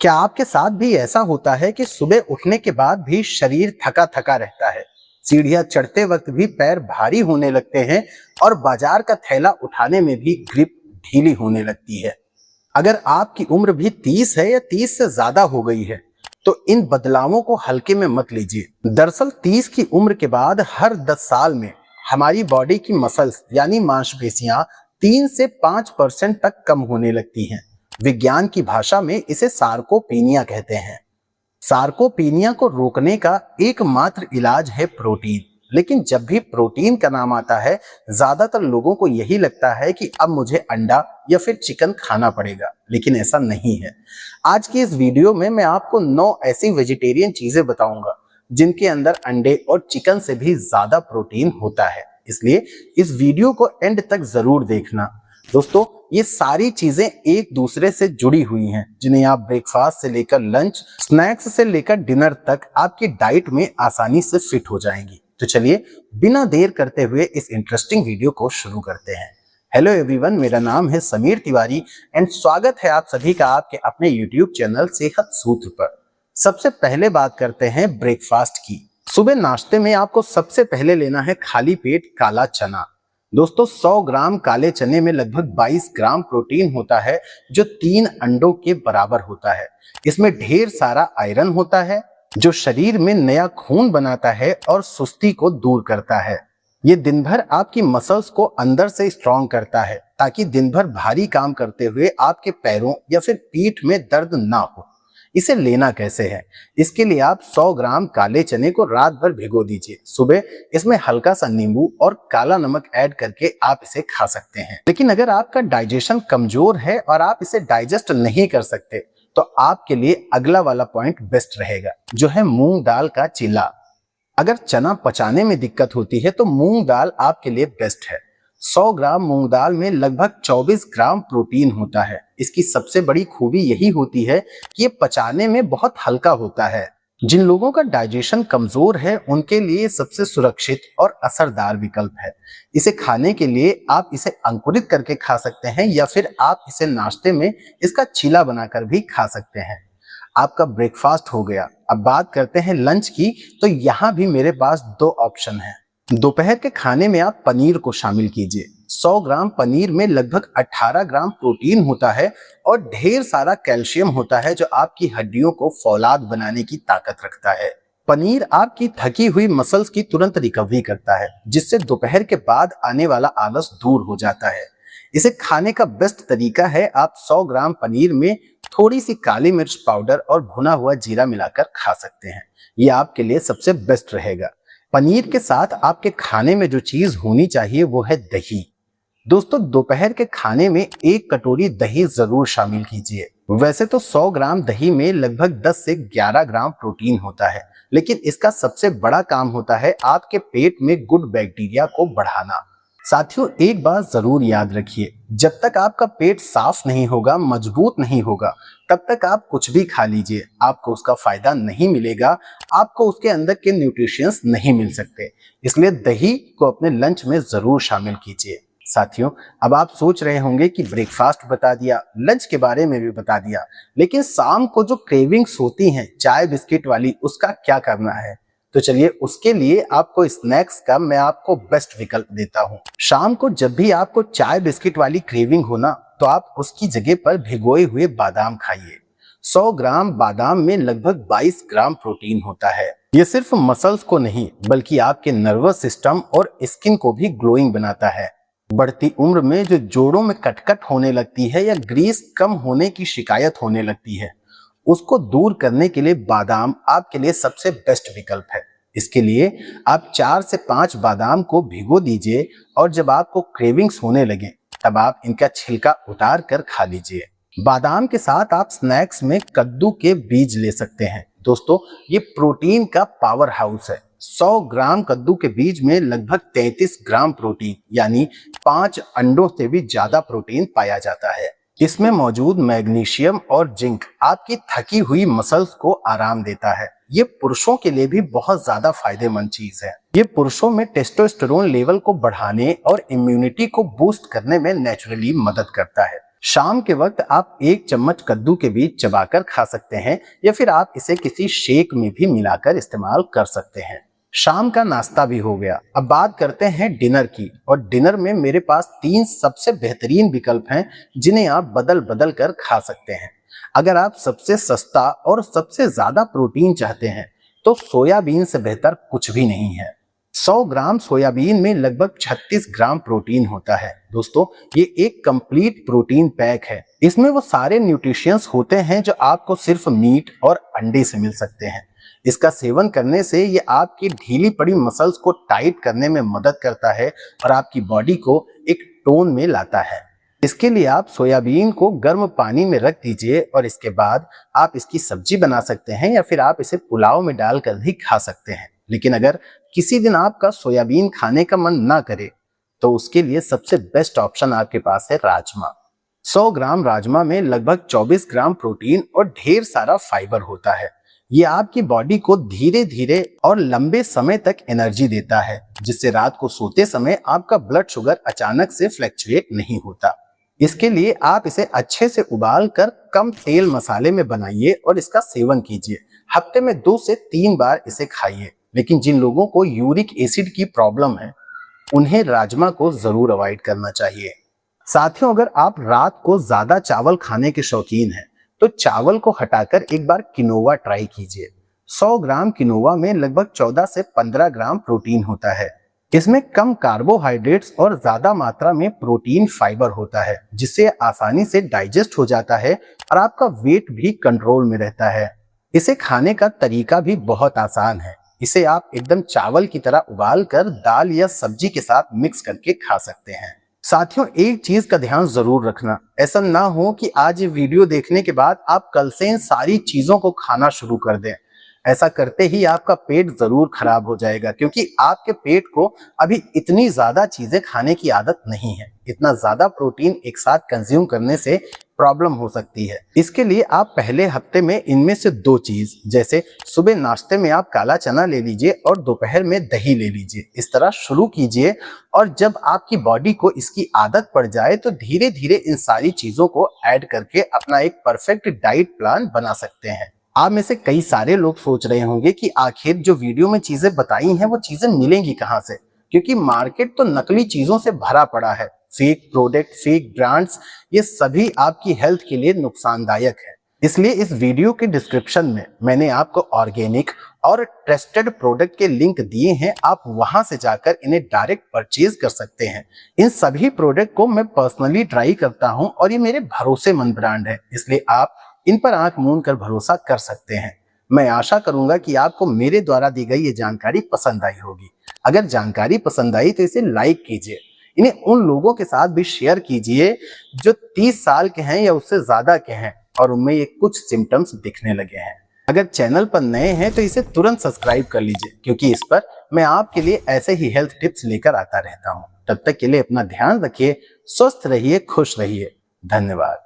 क्या आपके साथ भी ऐसा होता है कि सुबह उठने के बाद भी शरीर थका थका रहता है, सीढ़ियां चढ़ते वक्त भी पैर भारी होने लगते हैं और बाजार का थैला उठाने में भी ग्रिप ढीली होने लगती है? अगर आपकी उम्र भी 30 है या 30 से ज्यादा हो गई है तो इन बदलावों को हल्के में मत लीजिए। दरअसल 30 की उम्र के बाद हर 10 साल में हमारी बॉडी की मसल्स यानी मांसपेशियां 3 से 5% तक कम होने लगती हैं। विज्ञान की भाषा में इसे सार्कोपीनिया कहते हैं। सार्कोपीनिया को रोकने का एकमात्र इलाज है प्रोटीन। लेकिन जब भी प्रोटीन का नाम आता है, ज्यादातर लोगों को यही लगता है कि अब मुझे अंडा या फिर चिकन खाना पड़ेगा, लेकिन ऐसा नहीं है। आज की इस वीडियो में मैं आपको 9 ऐसी वेजिटेरियन चीजें बताऊंगा जिनके अंदर अंडे और चिकन से भी ज्यादा प्रोटीन होता है, इसलिए इस वीडियो को एंड तक जरूर देखना। दोस्तों, ये सारी चीजें एक दूसरे से जुड़ी हुई हैं, जिन्हें आप ब्रेकफास्ट से लेकर लंच, स्नैक्स से लेकर डिनर तक आपकी डाइट में आसानी से फिट हो जाएंगी। तो चलिए बिना देर करते हुए इस इंटरेस्टिंग वीडियो को शुरू करते हैं। हेलो एवरीवन, मेरा नाम है समीर तिवारी एंड स्वागत है आप सभी का आपके अपने यूट्यूब चैनल सेहत सूत्र पर। सबसे पहले बात करते हैं ब्रेकफास्ट की। सुबह नाश्ते में आपको सबसे पहले लेना है खाली पेट काला चना। दोस्तों, 100 ग्राम काले चने में लगभग 22 ग्राम प्रोटीन होता है, जो 3 अंडों के बराबर होता है। इसमें ढेर सारा आयरन होता है, जो शरीर में नया खून बनाता है और सुस्ती को दूर करता है। ये दिन भर आपकी मसल्स को अंदर से स्ट्रॉन्ग करता है, ताकि दिन भर भारी काम करते हुए आपके पैरों या फिर पीठ में दर्द ना हो। इसे लेना कैसे है? इसके लिए आप 100 ग्राम काले चने को रात भर भिगो दीजिए। सुबह इसमें हल्का सा नींबू और काला नमक ऐड करके आप इसे खा सकते हैं। लेकिन अगर आपका डाइजेशन कमजोर है और आप इसे डाइजेस्ट नहीं कर सकते, तो आपके लिए अगला वाला पॉइंट बेस्ट रहेगा, जो है मूंग दाल का चिल्ला। अगर चना पचाने में दिक्कत होती है तो मूंग दाल आपके लिए बेस्ट है। 100 ग्राम मूंग दाल में लगभग 24 ग्राम प्रोटीन होता है। इसकी सबसे बड़ी खूबी यही होती है कि ये पचाने में बहुत हल्का होता है। जिन लोगों का डाइजेशन कमजोर है, उनके लिए सबसे सुरक्षित और असरदार विकल्प है। इसे खाने के लिए आप इसे अंकुरित करके खा सकते हैं या फिर आप इसे नाश्ते में इसका चीला बनाकर भी खा सकते हैं। आपका ब्रेकफास्ट हो गया, अब बात करते हैं लंच की। तो यहाँ भी मेरे पास 2 ऑप्शन हैं। दोपहर के खाने में आप पनीर को शामिल कीजिए। 100 ग्राम पनीर में लगभग 18 ग्राम प्रोटीन होता है और ढेर सारा कैल्शियम होता है, जो आपकी हड्डियों को फौलाद बनाने की ताकत रखता है। पनीर आपकी थकी हुई मसल्स की तुरंत रिकवरी करता है, जिससे दोपहर के बाद आने वाला आलस दूर हो जाता है। इसे खाने का बेस्ट तरीका है, आप 100 ग्राम पनीर में थोड़ी सी काली मिर्च पाउडर और भुना हुआ जीरा मिलाकर खा सकते हैं। ये आपके लिए सबसे बेस्ट रहेगा। पनीर के साथ आपके खाने में जो चीज होनी चाहिए वो है दही। दोस्तों, दोपहर के खाने में 1 कटोरी दही जरूर शामिल कीजिए। वैसे तो 100 ग्राम दही में लगभग 10 से 11 ग्राम प्रोटीन होता है, लेकिन इसका सबसे बड़ा काम होता है आपके पेट में गुड बैक्टीरिया को बढ़ाना। साथियों, एक बात जरूर याद रखिए, जब तक आपका पेट साफ नहीं होगा, मजबूत नहीं होगा, तब तक आप कुछ भी खा लीजिए, आपको उसका फायदा नहीं मिलेगा, आपको उसके अंदर के न्यूट्रिशंस नहीं मिल सकते। इसलिए दही को अपने लंच में जरूर शामिल कीजिए। साथियों, अब आप सोच रहे होंगे कि ब्रेकफास्ट बता दिया, लंच के बारे में भी बता दिया, लेकिन शाम को जो क्रेविंग्स होती हैं चाय बिस्किट वाली, उसका क्या करना है? तो चलिए उसके लिए आपको स्नैक्स का मैं आपको बेस्ट विकल्प देता हूँ। शाम को जब भी आपको चाय बिस्किट वाली क्रेविंग हो ना, तो आप उसकी जगह पर भिगोए हुए बादाम खाइए। 100 ग्राम बादाम में लगभग 22 ग्राम प्रोटीन होता है। ये सिर्फ मसल्स को नहीं, बल्कि आपके नर्वस सिस्टम और स्किन को भी ग्लोइंग बनाता है। बढ़ती उम्र में जो जोड़ों में कटकट होने लगती है या ग्रीस कम होने की शिकायत होने लगती है, उसको दूर करने के लिए बादाम आपके लिए सबसे बेस्ट विकल्प है। इसके लिए आप 4 से 5 बादाम को भिगो दीजिए और जब आपको क्रेविंग्स होने लगे, तब आप इनका छिलका उतार कर खा लीजिए। बादाम के साथ आप स्नैक्स में कद्दू के बीज ले सकते हैं। दोस्तों, ये प्रोटीन का पावर हाउस है। 100 ग्राम कद्दू के बीज में लगभग 33 ग्राम प्रोटीन, यानी 5 अंडों से भी ज्यादा प्रोटीन पाया जाता है। इसमें मौजूद मैग्नीशियम और जिंक आपकी थकी हुई मसल्स को आराम देता है। ये पुरुषों के लिए भी बहुत ज्यादा फायदेमंद चीज है। ये पुरुषों में टेस्टोस्टेरोन लेवल को बढ़ाने और इम्यूनिटी को बूस्ट करने में नेचुरली मदद करता है। शाम के वक्त आप 1 चम्मच कद्दू के बीज चबाकर खा सकते हैं या फिर आप इसे किसी शेक में भी मिलाकर इस्तेमाल कर सकते हैं। शाम का नाश्ता भी हो गया, अब बात करते हैं डिनर की। और डिनर में मेरे पास 3 सबसे बेहतरीन विकल्प हैं जिन्हें आप बदल बदल कर खा सकते हैं। अगर आप सबसे सस्ता और सबसे ज्यादा प्रोटीन चाहते हैं तो सोयाबीन से बेहतर कुछ भी नहीं है। 100 ग्राम सोयाबीन में लगभग 36 ग्राम प्रोटीन होता है। दोस्तों, ये एक कंप्लीट प्रोटीन पैक है। इसमें वो सारे न्यूट्रिशंस होते हैं जो आपको सिर्फ मीट और अंडे से मिल सकते हैं। इसका सेवन करने से ये आपकी ढीली पड़ी मसल्स को टाइट करने में मदद करता है और आपकी बॉडी को एक टोन में लाता है। इसके लिए आप सोयाबीन को गर्म पानी में रख दीजिए और इसके बाद आप इसकी सब्जी बना सकते हैं या फिर आप इसे पुलाव में डालकर भी खा सकते हैं। लेकिन अगर किसी दिन आपका सोयाबीन खाने का मन ना करे तो उसके लिए सबसे बेस्ट ऑप्शन आपके पास है राजमा। 100 ग्राम राजमा में लगभग 24 ग्राम प्रोटीन और ढेर सारा फाइबर होता है। ये आपकी बॉडी को धीरे धीरे और लंबे समय तक एनर्जी देता है, जिससे रात को सोते समय आपका ब्लड शुगर अचानक से फ्लैक्चुएट नहीं होता। इसके लिए आप इसे अच्छे से उबाल कर कम तेल मसाले में बनाइए और इसका सेवन कीजिए। हफ्ते में 2 से 3 बार इसे खाइए। लेकिन जिन लोगों को यूरिक एसिड की प्रॉब्लम है उन्हें राजमा को जरूर अवॉइड करना चाहिए। साथियों, अगर आप रात को ज्यादा चावल खाने के शौकीन हैं तो चावल को हटाकर एक बार किनोवा ट्राई कीजिए। 100 ग्राम किनोवा में लगभग 14 से 15 ग्राम प्रोटीन होता है। इसमें कम कार्बोहाइड्रेट्स और ज्यादा मात्रा में प्रोटीन फाइबर होता है, जिससे आसानी से डाइजेस्ट हो जाता है और आपका वेट भी कंट्रोल में रहता है। इसे खाने का तरीका भी बहुत आसान है। इसे आप एकदम चावल की तरह उबाल कर दाल या सब्जी के साथ मिक्स करके खा सकते हैं। साथियों, एक चीज का ध्यान जरूर रखना, ऐसा ना हो कि आज ये वीडियो देखने के बाद आप कल से इन सारी चीजों को खाना शुरू कर दें। ऐसा करते ही आपका पेट जरूर खराब हो जाएगा, क्योंकि आपके पेट को अभी इतनी ज्यादा चीजें खाने की आदत नहीं है। इतना ज्यादा प्रोटीन एक साथ कंज्यूम करने से प्रॉब्लम हो सकती है। इसके लिए आप पहले हफ्ते में इनमें से 2 चीज, जैसे सुबह नाश्ते में आप काला चना ले लीजिए और दोपहर में दही ले लीजिए, इस तरह शुरू कीजिए। और जब आपकी बॉडी को इसकी आदत पड़ जाए तो धीरे धीरे इन सारी चीजों को ऐड करके अपना एक परफेक्ट डाइट प्लान बना सकते हैं। आप में से कई सारे लोग सोच रहे होंगे कि आखिर जो वीडियो में चीजें बताई हैं वो चीजें मिलेंगी कहाँ से, क्योंकि मार्केट तो नकली चीजों से भरा पड़ा है। फेक प्रोडक्ट, फेक ब्रांड्स, ये सभी आपकी हेल्थ के लिए नुकसानदायक है। इसलिए इस वीडियो के डिस्क्रिप्शन में मैंने आपको ऑर्गेनिक और ट्रस्टेड प्रोडक्ट के लिंक दिए हैं। आप वहां से जाकर इन्हें डायरेक्ट परचेज कर सकते हैं। इन सभी प्रोडक्ट को मैं पर्सनली ट्राई करता हूं और ये मेरे भरोसेमंद ब्रांड है, इसलिए आप इन पर आंख मूंद कर भरोसा कर सकते हैं। मैं आशा करूंगा कि आपको मेरे द्वारा दी गई ये जानकारी पसंद आई होगी। अगर जानकारी पसंद आई तो इसे लाइक कीजिए। इन्हें उन लोगों के साथ भी शेयर कीजिए जो 30 साल के हैं या उससे ज्यादा के हैं और उनमें ये कुछ सिम्टम्स दिखने लगे हैं। अगर चैनल पर नए हैं तो इसे तुरंत सब्सक्राइब कर लीजिए, क्योंकि इस पर मैं आपके लिए ऐसे ही हेल्थ टिप्स लेकर आता रहता हूँ। तब तक के लिए अपना ध्यान रखिए, स्वस्थ रहिए, खुश रहिए। धन्यवाद।